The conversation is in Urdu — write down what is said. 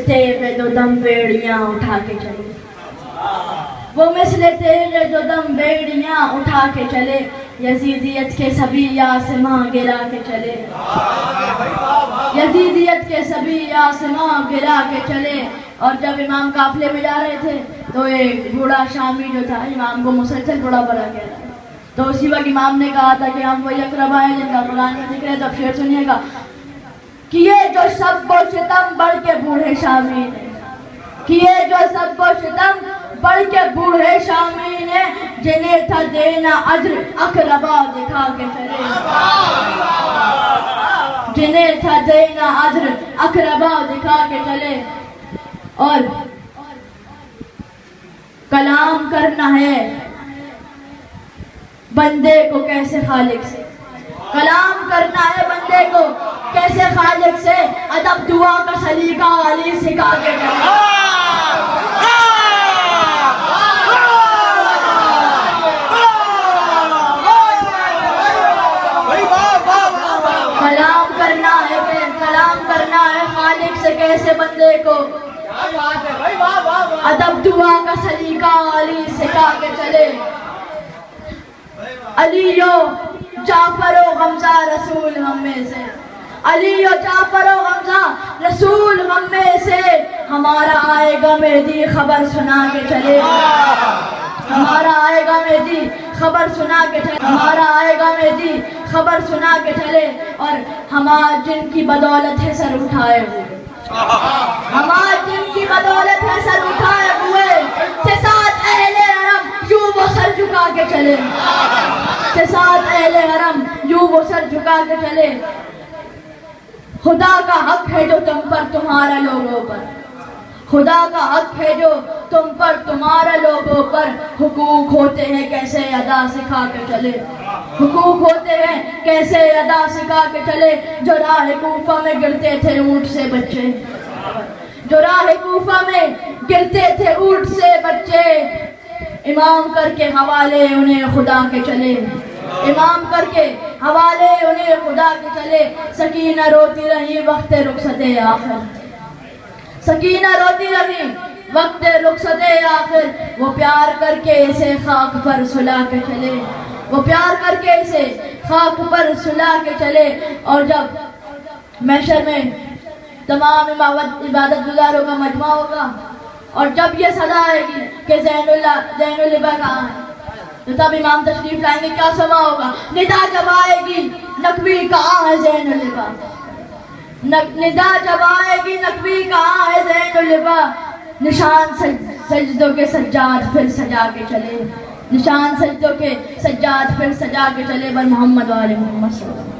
تیغ دو دم بیڑیاں اٹھا کے چلے، وہ مثل تیغ دو دم بیڑیاں اٹھا کے چلے، یزیدیت کے سبھی آسماں گرا کے چلے، یزیدیت کے سبھی آسماں گرا کے چلے۔ اور جب امام قافلے میں جا رہے تھے تو ایک بوڑھا شامی جو تھا امام کو مسلسل بڑا بڑا کہہ رہا ہے، تو اسی وقت امام نے کہا تھا کہ ہم وہی اقربا ہیں جن کا قرآن میں ذکر ہے۔ تو اب شعر سنیے گا، کیے جو سب و ستم بڑھ کے بوڑھے شامی نے، کیے جو سب و ستم بڑھ کے بوڑھے شامی نے، جنہیں تھا دینا اجر اقربا دکھا کے چلے، جنہیں تھا دینا اجر اقربا دکھا کے چلے۔ اور کلام کرنا ہے بندے کو کیسے خالق سے، کلام کرنا ہے بندے کو کیسے خالق سے، ادب دعا کا سلیقہ علی سکھا کے چلے۔ کلام کرنا ہے خالق سے کیسے بندے کو، ادب دعا کا سلیقہ علی سکھا کے چلے۔ علی و جعفر و حمزہ رسول ہم میں سے، علی و جعفر و حمزہ رسول ہم میں سے، ہمارا آئے گا مہدی خبر سنا کے چلے، ہمارا آئے گا مہدی خبر سنا کے چلے، ہمارا آئے گا مہدی خبر سنا کے چلے۔ اور ہمارا جن کی بدولت ہے سر اٹھائے ہوئے، ہمارا جن کی بدولت ہے سر اٹھائے ہوئے، کے ساتھ اہل حرم یوں وہ سر جھکا کے چلے، کے ساتھ اہل حرم یوں وہ سر جھکا کے چلے۔ خدا کا حق ہے جو تم پر تمہارا لوگوں پر، خدا کا حق ہے جو تم پر تمہارا لوگوں پر، حقوق ہوتے ہیں کیسے ادا سکھا کے چلے، حقوق ہوتے ہیں کیسے ادا سکھا کے چلے۔ جو راہ کوفہ میں گرتے تھے اونٹ سے بچے، جو راہ کوفہ میں گرتے تھے اونٹ سے بچے، امام کر کے حوالے انہیں خدا کے چلے، امام کر کے حوالے انہیں خدا کے چلے۔ سکینہ روتی رہی وقت رخصت آخر، سکینہ روتی رہی وقت رخصت آخر، وہ پیار کر کے اسے خاک پر سلا کے چلے، وہ پیار کر کے اسے خاک پر سلا کے چلے۔ اور جب محشر میں تمام عبادت گزاروں کا مجمع ہوگا اور جب یہ صدا آئے گی کہ زین العبا کہاں ہے، تو تب امام تشریف لائیں گے، کیا سما ہوگا، ندا جب آئے گی نقوی کہاں ہے زین العبا، ندا جب آئے گی نقوی کہاں ہے زین العبا، نشان سجدوں کے سجاد پھر سجا کے چلے، نشان سجدوں کے سجاد پھر سجا کے چلے۔ بر محمد و آل محمد صلی اللہ علیہ وسلم۔